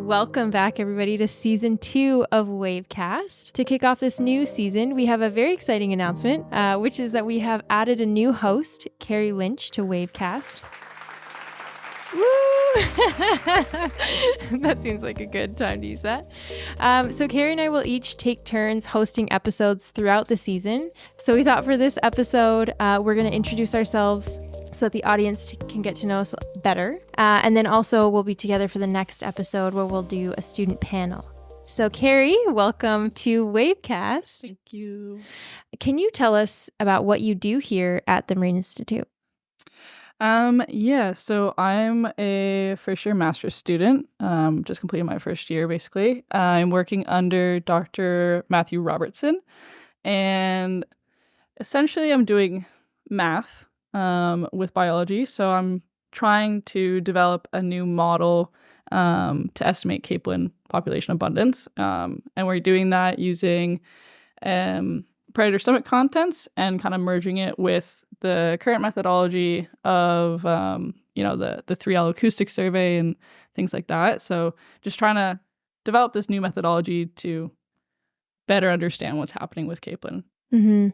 Welcome back, everybody, to season 2 of Wavecast. To kick off this new season, we have a very exciting announcement, which is that we have added a new host, Kerri Lynch, to Wavecast. Woo! That seems like a good time to use that. So Kerri and I will each take turns hosting episodes throughout the season. So we thought for this episode, we're going to introduce ourselves so that the audience can get to know us better. And then also we'll be together for the next episode where we'll do a student panel. So Kerri, welcome to Wavecast. Thank you. Can you tell us about what you do here at the Marine Institute? So I'm a first year master's student, just completed my first year basically. I'm working under Dr. Matthew Robertson, and essentially I'm doing math with biology. So I'm trying to develop a new model to estimate capelin population abundance. And we're doing that using predator stomach contents and kind of merging it with the current methodology of, the 3L acoustic survey and things like that. So just trying to develop this new methodology to better understand what's happening with capelin. Mm-hmm.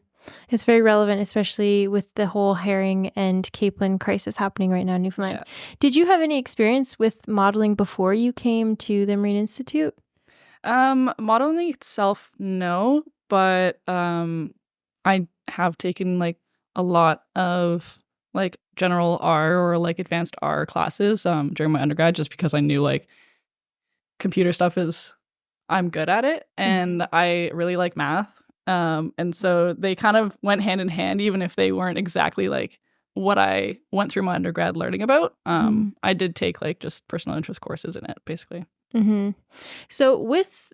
It's very relevant, especially with the whole herring and capelin crisis happening right now in Newfoundland. Yeah. Did you have any experience with modeling before you came to the Marine Institute? Modeling itself, no, but I have taken a lot of general R or advanced R classes during my undergrad, just because I knew computer stuff I'm good at it, and I really like math. And so they kind of went hand in hand, even if they weren't exactly what I went through my undergrad learning about. I did take just personal interest courses in it, basically. Mm-hmm. So with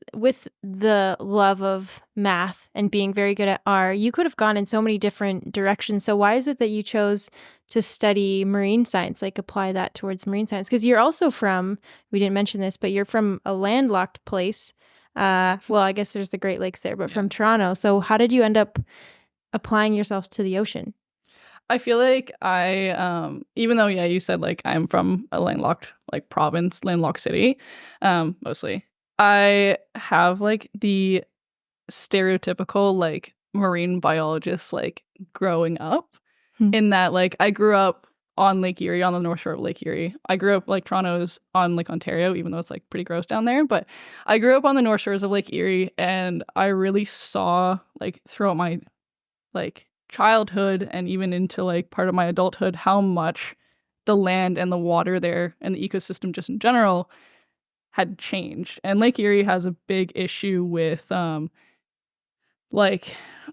the love of math and being very good at R, you could have gone in so many different directions. So why is it that you chose to study marine science, apply that towards marine science? Because you're also we didn't mention this, but you're from a landlocked place. Well, I guess there's the Great Lakes there, but from Toronto. So how did you end up applying yourself to the ocean? I feel like I, even though, you said I'm from a landlocked province, landlocked city, mostly, I have the stereotypical marine biologist growing up, in that I grew up on Lake Erie, on the north shore of Lake Erie. I grew up Toronto's on Lake Ontario, even though it's pretty gross down there. But I grew up on the north shores of Lake Erie, and I really saw throughout my childhood and even into part of my adulthood how much the land and the water there and the ecosystem just in general had changed. And Lake Erie has a big issue with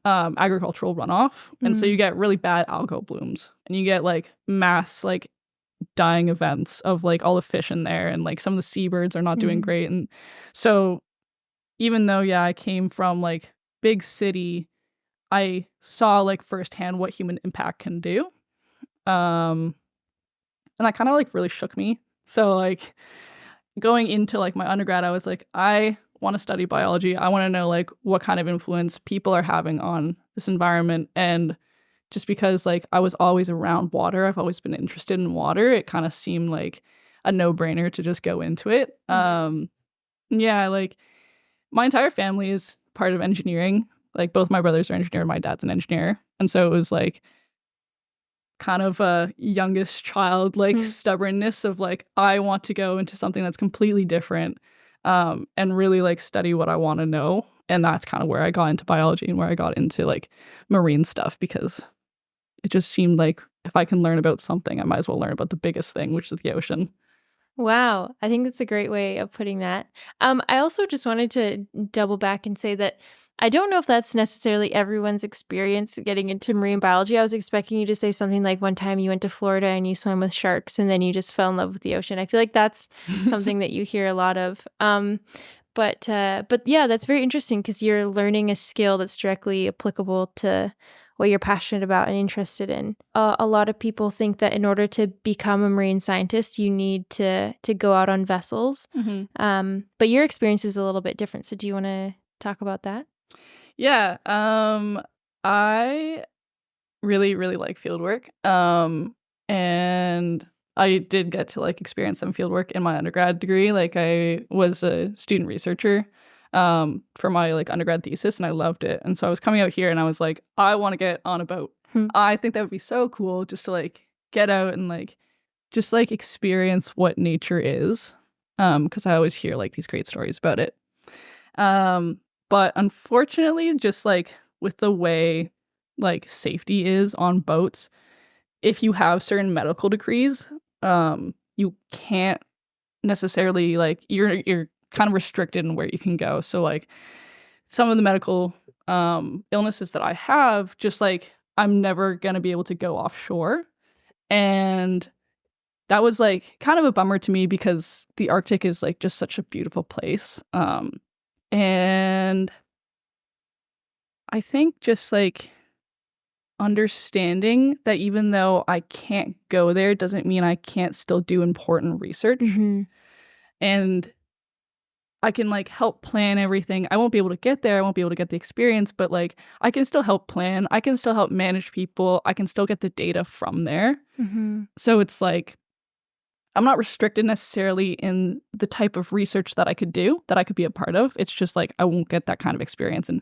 agricultural runoff. And so you get really bad algal blooms, and you get mass dying events of all the fish in there, and some of the seabirds are not doing great. And so even though I came from big city, I saw firsthand what human impact can do. And that kind of really shook me. So going into my undergrad, I was I want to study biology. I want to know what kind of influence people are having on this environment. And just because I was always around water, I've always been interested in water, it kind of seemed like a no-brainer to just go into it. My entire family is part of engineering. Both my brothers are engineers, my dad's an engineer. And so it was kind of a youngest child stubbornness of I want to go into something that's completely different, and really study what I want to know. And that's kind of where I got into biology and where I got into marine stuff, because it just seemed if I can learn about something, I might as well learn about the biggest thing, which is the ocean. Wow. I think that's a great way of putting that. I also just wanted to double back and say that I don't know if that's necessarily everyone's experience getting into marine biology. I was expecting you to say something like one time you went to Florida and you swam with sharks and then you just fell in love with the ocean. I feel like that's something that you hear a lot of. But yeah, that's very interesting, because you're learning a skill that's directly applicable to what you're passionate about and interested in. A lot of people think that in order to become a marine scientist, you need to go out on vessels. But your experience is a little bit different. So do you want to talk about that? Yeah, I really, really like field work. And I did get to like experience some field work in my undergrad degree. Like I was a student researcher for my like undergrad thesis, and I loved it. And so I was coming out here and I was like, I want to get on a boat. I think that would be so cool just to like get out and like just like experience what nature is. Because I always hear like these great stories about it. But unfortunately, just like with the way like safety is on boats, if you have certain medical degrees, you can't necessarily like you're kind of restricted in where you can go. So like some of the medical illnesses that I have, just like I'm never gonna be able to go offshore. And that was like kind of a bummer to me because the Arctic is like just such a beautiful place. And I think just like understanding that even though I can't go there doesn't mean I can't still do important research. And I can like help plan everything. I won't be able to get there. I won't be able to get the experience, but like I can still help plan. I can still help manage people. I can still get the data from there. So it's like I'm not restricted necessarily in the type of research that I could do, that I could be a part of. It's just like I won't get that kind of experience. And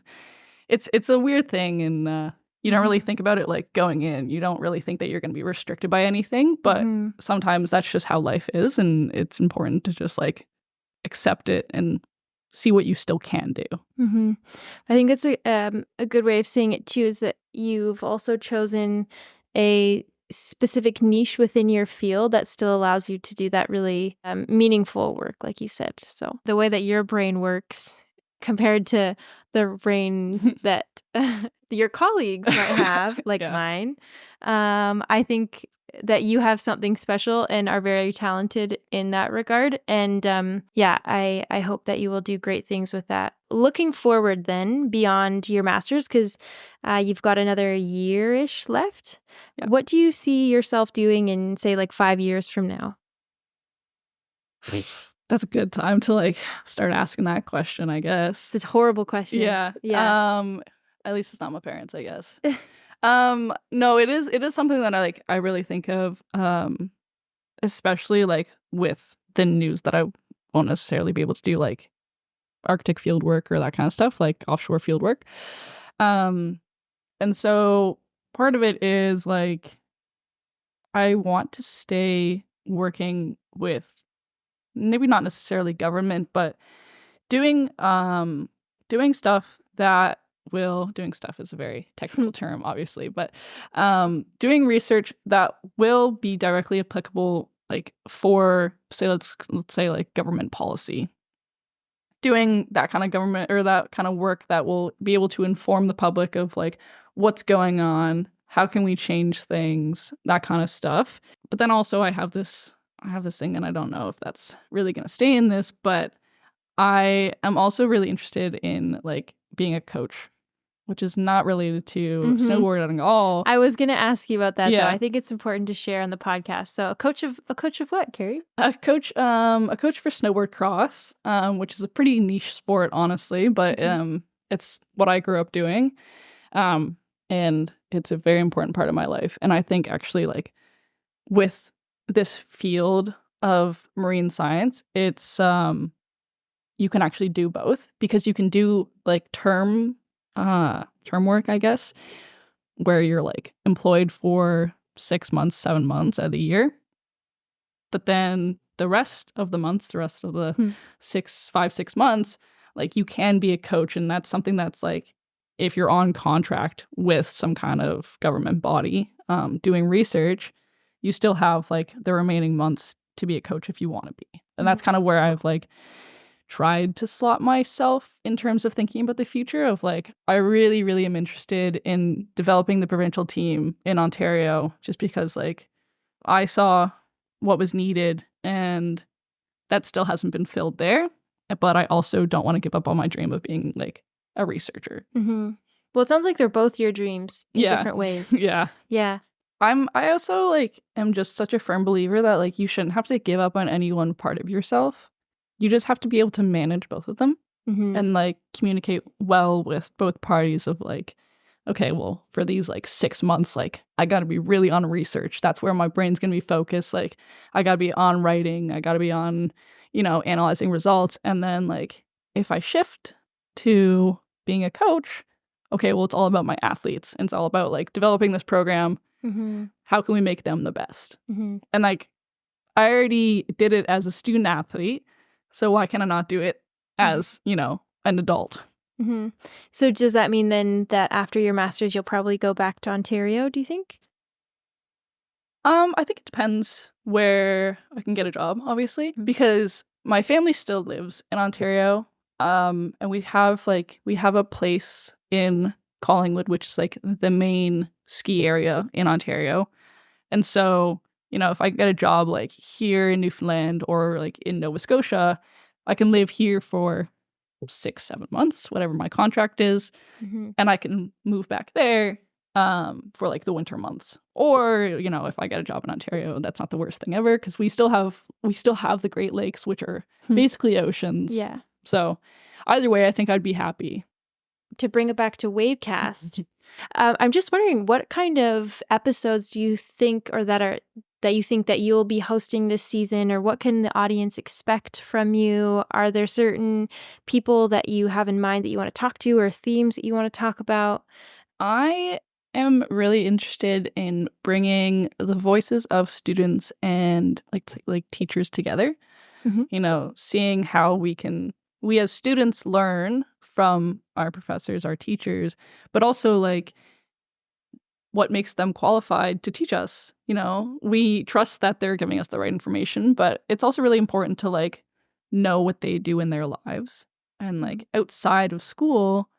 it's a weird thing. And you don't really think about it like going in. You don't really think that you're going to be restricted by anything. But sometimes that's just how life is. And it's important to just like accept it and see what you still can do. I think that's a good way of seeing it too, is that you've also chosen a specific niche within your field that still allows you to do that really meaningful work, like you said. So the way that your brain works compared to the brains that your colleagues might have, like mine, I think that you have something special and are very talented in that regard. And I hope that you will do great things with that. Looking forward then beyond your master's, because you've got another year-ish left. Yep. What do you see yourself doing in, say, like 5 years from now? That's a good time to like start asking that question, I guess. It's a horrible question. Yeah. At least it's not my parents, I guess. No, it is something that I really think of, especially like with the news that I won't necessarily be able to do like Arctic field work or that kind of stuff, like offshore field work. And so part of it is like I want to stay working with maybe not necessarily government, but doing stuff that doing stuff is a very technical term, obviously, but doing research that will be directly applicable, like for, say, let's say like government policy. Doing that kind of government or that kind of work that will be able to inform the public of like what's going on, how can we change things, that kind of stuff. But then also I have this thing, and I don't know if that's really going to stay in this, but I am also really interested in like being a coach, which is not related to snowboarding at all. I was going to ask you about that, though. I think it's important to share on the podcast. So a coach of what, Kerri? A coach for snowboard cross, which is a pretty niche sport, honestly, but it's what I grew up doing. And it's a very important part of my life. And I think actually like with this field of marine science, it's you can actually do both, because you can do like term work, I guess, where you're like employed for 6 months, 7 months out of the year. But then the rest of the 6 months, like you can be a coach. And that's something that's like, if you're on contract with some kind of government body doing research, you still have like the remaining months to be a coach if you want to be. And that's kind of where I've like tried to slot myself in terms of thinking about the future of like, I really, really am interested in developing the provincial team in Ontario, just because like I saw what was needed and that still hasn't been filled there. But I also don't want to give up on my dream of being like a researcher. Well, it sounds like they're both your dreams in different ways. Yeah. I also like am just such a firm believer that like you shouldn't have to give up on any one part of yourself. You just have to be able to manage both of them and like communicate well with both parties of like okay, well, for these like 6 months, like I got to be really on research. That's where my brain's going to be focused. Like I got to be on writing. I got to be on, analyzing results. And then like if I shift to being a coach, okay, well, it's all about my athletes. And it's all about like developing this program. How can we make them the best? And like I already did it as a student athlete. So why can I not do it as, an adult? So does that mean then that after your master's, you'll probably go back to Ontario, do you think? I think it depends where I can get a job, obviously, because my family still lives in Ontario. And we have a place in Collingwood, which is like the main ski area in Ontario. And so, if I get a job like here in Newfoundland or like in Nova Scotia, I can live here for 6-7 months, whatever my contract is, and I can move back there for like the winter months. Or if I get a job in Ontario, that's not the worst thing ever, because we still have the Great Lakes, which are basically oceans. Yeah. So either way, I think I'd be happy. To bring it back to Wavecast, I'm just wondering, what kind of episodes do you think, or that you think that you'll be hosting this season, or what can the audience expect from you? Are there certain people that you have in mind that you want to talk to, or themes that you want to talk about? I am really interested in bringing the voices of students and like teachers together. Seeing how we as students learn from our professors, our teachers, but also like what makes them qualified to teach us. We trust that they're giving us the right information, but it's also really important to like know what they do in their lives. And like outside of school,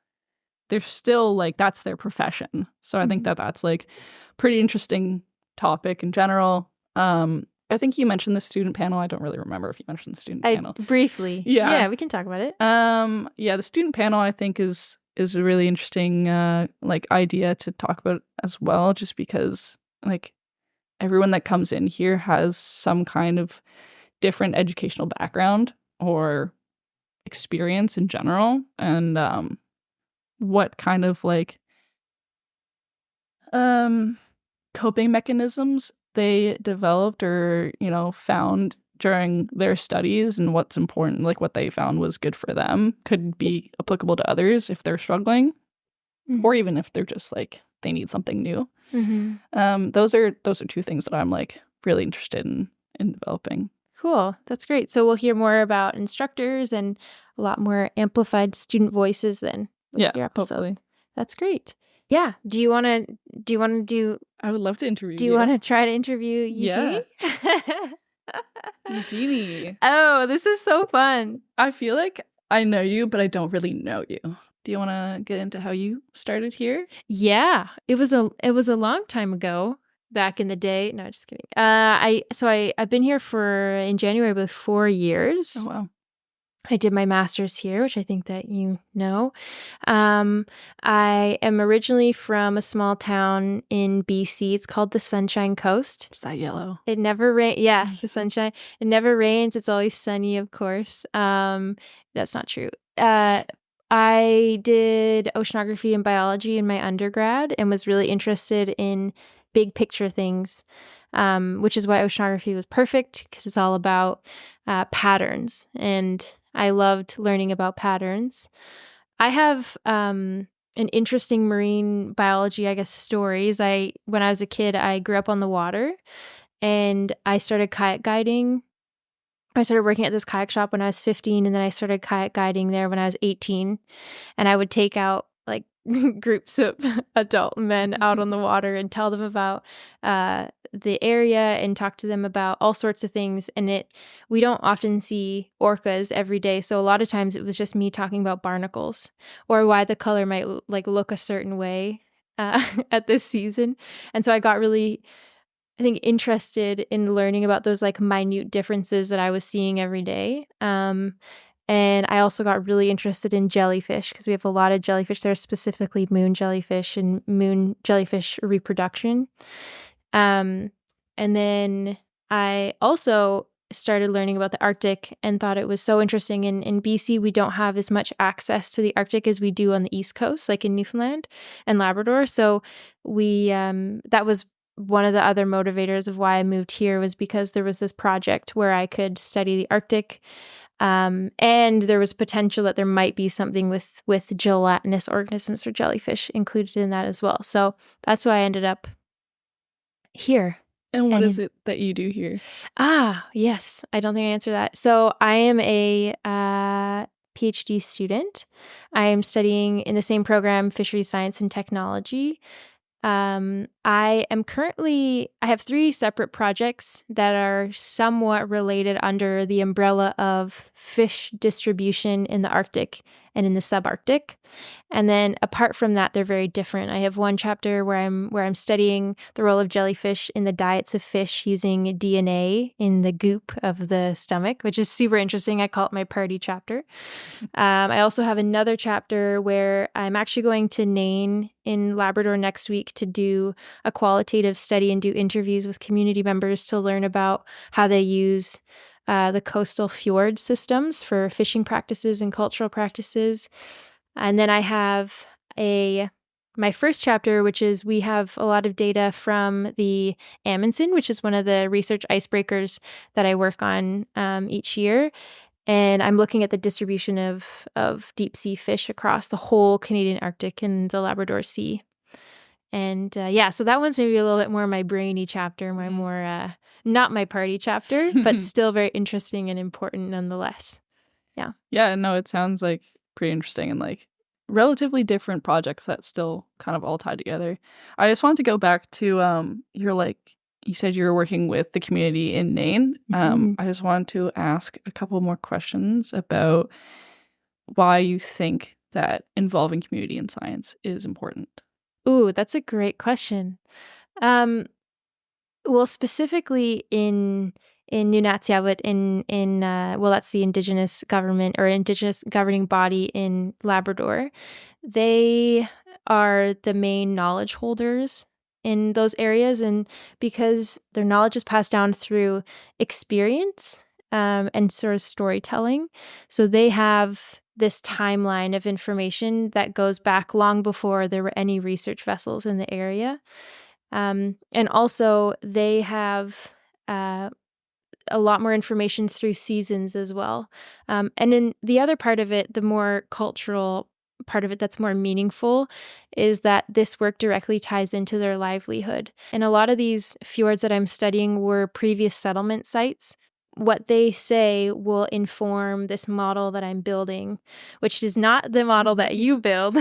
they're still like, that's their profession. So I think that that's like pretty interesting topic in general. I think you mentioned the student panel. I don't really remember if you mentioned the student panel. Briefly. Yeah, we can talk about it. The student panel I think is a really interesting idea to talk about as well, just because like everyone that comes in here has some kind of different educational background or experience in general, and what kind of like coping mechanisms they developed or found during their studies, and what's important, like what they found was good for them, could be applicable to others if they're struggling, or even if they're just like they need something new. Those are two things that I'm like really interested in developing. Cool. That's great. So we'll hear more about instructors and a lot more amplified student voices then with your episode. Hopefully. That's great. Yeah. Do you want to do I would love to interview Do you want to try to interview Eugenie? Yeah. Eugenie. Oh, this is so fun. I feel like I know you, but I don't really know you. Do you want to get into how you started here? Yeah. It was a long time ago, back in the day. No, just kidding. I've been here in January with 4 years. Oh wow. I did my master's here, which I think that you know. I am originally from a small town in BC. It's called the Sunshine Coast. Is that yellow? It never rains. Yeah, the sunshine. It never rains. It's always sunny, of course. That's not true. I did oceanography and biology in my undergrad and was really interested in big picture things, which is why oceanography was perfect, because it's all about patterns, and I loved learning about patterns. I have an interesting marine biology, I guess, stories. When I was a kid, I grew up on the water, and I started kayak guiding. I started working at this kayak shop when I was 15, and then I started kayak guiding there when I was 18. And I would take out like groups of adult men out on the water and tell them about the area and talk to them about all sorts of things. And we don't often see orcas every day. So a lot of times it was just me talking about barnacles or why the color might like look a certain way at this season. And so I got really, I think, interested in learning about those like minute differences that I was seeing every day. And I also got really interested in jellyfish, because we have a lot of jellyfish there, specifically moon jellyfish and moon jellyfish reproduction. And then I also started learning about the Arctic and thought it was so interesting. In BC, we don't have as much access to the Arctic as we do on the East Coast, like in Newfoundland and Labrador. So we that was one of the other motivators of why I moved here, was because there was this project where I could study the Arctic. And there was potential that there might be something with gelatinous organisms or jellyfish included in that as well. So that's why I ended up here. And what is it that you do here? Yes. I don't think I answered that. So I am a PhD student. I am studying in the same program, Fisheries Science and Technology. I have 3 separate projects that are somewhat related under the umbrella of fish distribution in the Arctic and in the subarctic. And then apart from that, they're very different. I have one chapter where I'm studying the role of jellyfish in the diets of fish using DNA in the goop of the stomach, which is super interesting. I call it my party chapter. I also have another chapter where I'm actually going to Nain in Labrador next week to do a qualitative study and do interviews with community members to learn about how they use the coastal fjord systems for fishing practices and cultural practices. And then I have my first chapter, which is we have a lot of data from the Amundsen, which is one of the research icebreakers that I work on each year. And I'm looking at the distribution of deep sea fish across the whole Canadian Arctic and the Labrador Sea. And so that one's maybe a little bit more my brainy chapter, my more not my party chapter, but still very interesting and important nonetheless. Yeah. Yeah, no, it sounds like pretty interesting and like relatively different projects that still kind of all tie together. I just wanted to go back to you said you were working with the community in Nain. I just wanted to ask a couple more questions about why you think that involving community in science is important. Ooh, that's a great question. Well, specifically in Nunatsiavut, that's the Indigenous government or Indigenous governing body in Labrador. They are the main knowledge holders in those areas, and because their knowledge is passed down through experience and sort of storytelling, so they have this timeline of information that goes back long before there were any research vessels in the area. And also they have a lot more information through seasons as well. And then the other part of it, the more cultural part of it that's more meaningful, is that this work directly ties into their livelihood. And a lot of these fjords that I'm studying were previous settlement sites. What they say will inform this model that I'm building, which is not the model that you build.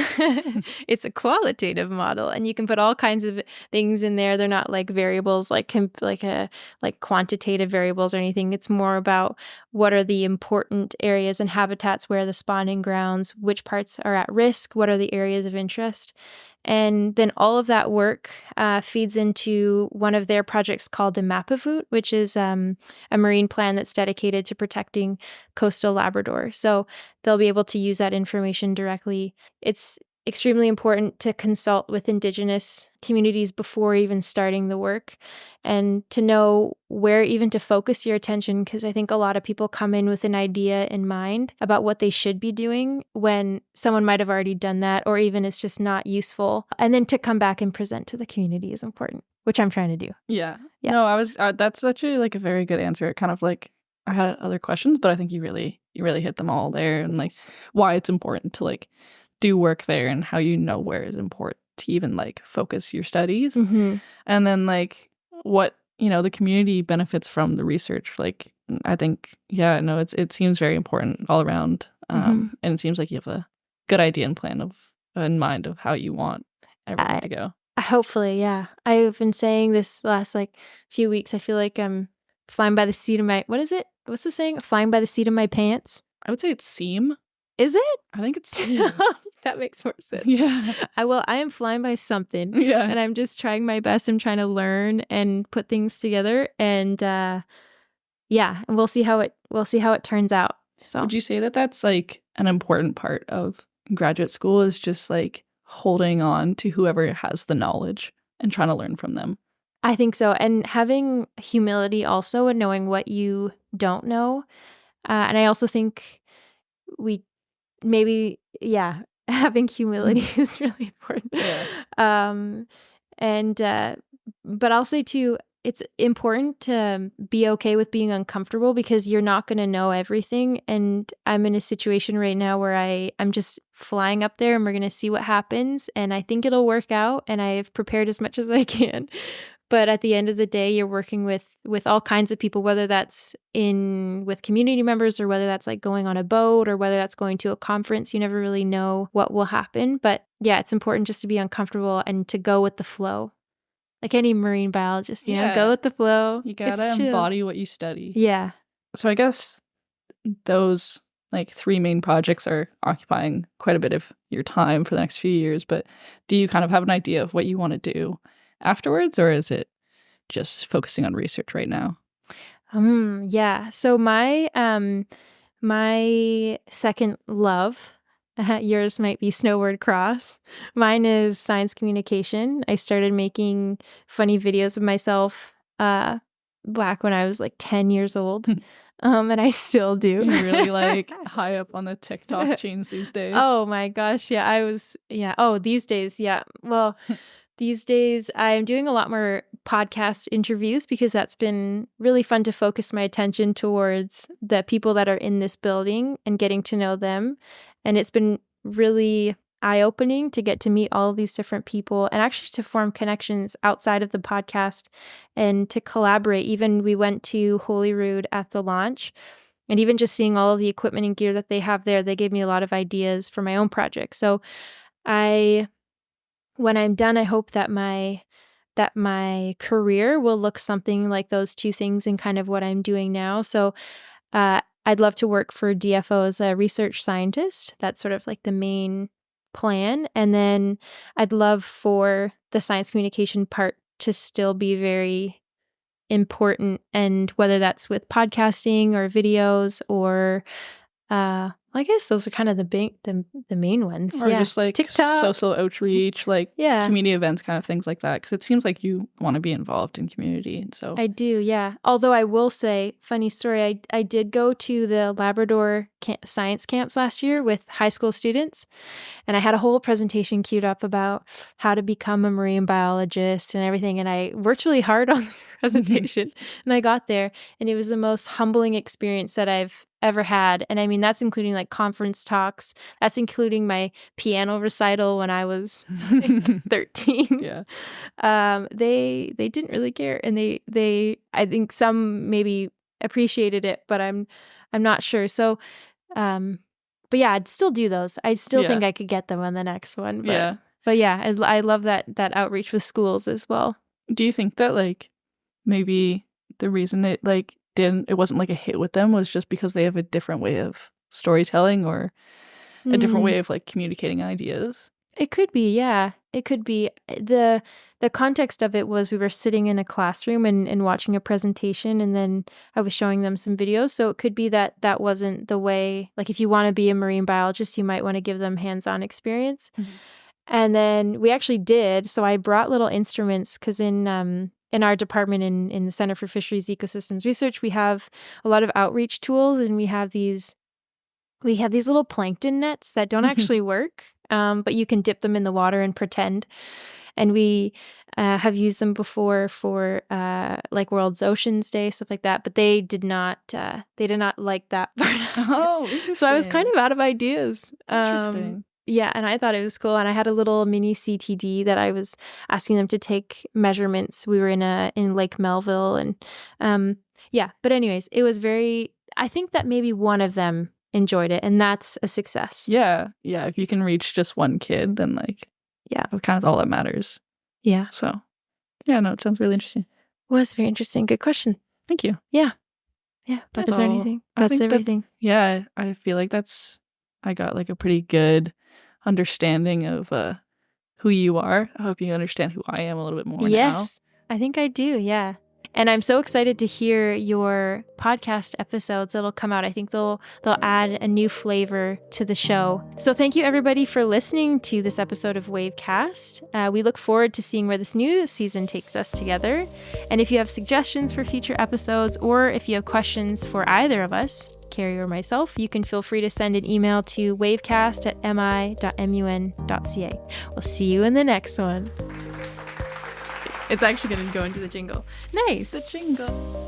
It's a qualitative model, and you can put all kinds of things in there. They're not like variables, like quantitative variables or anything. It's more about what are the important areas and habitats, where are the spawning grounds, which parts are at risk, what are the areas of interest. And then all of that work feeds into one of their projects called the Mapavoot, which is a marine plan that's dedicated to protecting coastal Labrador. So they'll be able to use that information directly. It's extremely important to consult with Indigenous communities before even starting the work, and to know where even to focus your attention, because I think a lot of people come in with an idea in mind about what they should be doing when someone might have already done that, or even it's just not useful. And then to come back and present to the community is important, which I'm trying to do. Yeah. No, that's actually like a very good answer. Kind of like I had other questions, but I think you really hit them all there, and like why it's important to like do work there and how you know where is important to even like focus your studies. And then like what the community benefits from the research. Like I think it seems very important all around, and it seems like you have a good idea and plan in mind of how you want everything to go. Hopefully, yeah. I've been saying this last like few weeks. I feel like I'm flying by the seat of my, what is it? What's the saying? Flying by the seat of my pants? I would say it's seam. Is it? I think it's seam. That makes more sense. Yeah. I am flying by something. Yeah. And I'm just trying my best. I'm trying to learn and put things together. And and we'll see how it turns out. So would you say that that's like an important part of graduate school, is just like holding on to whoever has the knowledge and trying to learn from them? I think so. And having humility also and knowing what you don't know. And I also think we maybe, having humility is really important. Yeah. And but I'll say too, it's important to be okay with being uncomfortable because you're not going to know everything. And I'm in a situation right now where I'm just flying up there and we're going to see what happens. And I think it'll work out. And I've prepared as much as I can. But at the end of the day, you're working with all kinds of people, whether that's with community members or whether that's like going on a boat or whether that's going to a conference. You never really know what will happen. But yeah, it's important just to be uncomfortable and to go with the flow. Like any marine biologist, you know, go with the flow. You gotta embody what you study. Yeah. So I guess those like 3 main projects are occupying quite a bit of your time for the next few years. But do you kind of have an idea of what you want to do afterwards, or is it just focusing on research right now? Yeah. So my second love, yours might be snowboard cross. Mine is science communication. I started making funny videos of myself back when I was like 10 years old. And I still do. You're really like high up on the TikTok chains these days. Oh my gosh. Yeah, I was. Yeah. Oh, these days. Yeah. Well, these days I'm doing a lot more podcast interviews because that's been really fun to focus my attention towards the people that are in this building and getting to know them. And it's been really eye-opening to get to meet all of these different people and actually to form connections outside of the podcast and to collaborate. Even we went to Holyrood at the launch, and even just seeing all of the equipment and gear that they have there, they gave me a lot of ideas for my own project. So when I'm done, I hope that my career will look something like those two things and kind of what I'm doing now. So I'd love to work for DFO as a research scientist. That's sort of like the main plan. And then I'd love for the science communication part to still be very important. And whether that's with podcasting or videos or I guess those are kind of the main ones. Or just like TikTok, social outreach, like community events, kind of things like that. Because it seems like you want to be involved in community. And so I do, yeah. Although I will say, funny story, I did go to the Labrador science camps last year with high school students. And I had a whole presentation queued up about how to become a marine biologist and everything. And I worked really hard on the presentation. And I got there, and it was the most humbling experience that I've ever had. And I mean, that's including like conference talks. That's including my piano recital when I was like 13. Yeah. They didn't really care. And they I think some maybe appreciated it, but I'm not sure. So but yeah, I'd still do those. I still think I could get them on the next one. But yeah, I love that outreach with schools as well. Do you think that like maybe the reason it wasn't like a hit with them was just because they have a different way of storytelling or a different way of like communicating ideas? It could be, yeah. It could be. The context of it was we were sitting in a classroom and watching a presentation, and then I was showing them some videos. So it could be that wasn't the way, like if you want to be a marine biologist, you might want to give them hands-on experience. Mm-hmm. And then we actually did. So I brought little instruments because in our department in the Center for Fisheries Ecosystems Research, we have a lot of outreach tools, and we have these little plankton nets that don't actually work, but you can dip them in the water and pretend. And we have used them before for like World's Oceans Day, stuff like that. But they did not like that part. Oh, interesting. So I was kind of out of ideas. Interesting. Yeah, and I thought it was cool. And I had a little mini CTD that I was asking them to take measurements. We were in Lake Melville, and But anyways, it was I think that maybe one of them enjoyed it, and that's a success. Yeah. If you can reach just one kid, then that's kind of all that matters. Yeah. So, no, it sounds really interesting. Was very interesting. Good question. Thank you. Yeah. That's Is there anything? That's everything. I feel like I got like a pretty good understanding of who you are. I hope you understand who I am a little bit more now. Yes, I think I do, yeah. And I'm so excited to hear your podcast episodes that'll come out. I think they'll add a new flavor to the show. So thank you everybody for listening to this episode of Wavecast. We look forward to seeing where this new season takes us together. And if you have suggestions for future episodes, or if you have questions for either of us, Kerri or myself, you can feel free to send an email to wavecast@mi.mun.ca. We'll see you in the next one. It's actually going to go into the jingle. Nice. The jingle.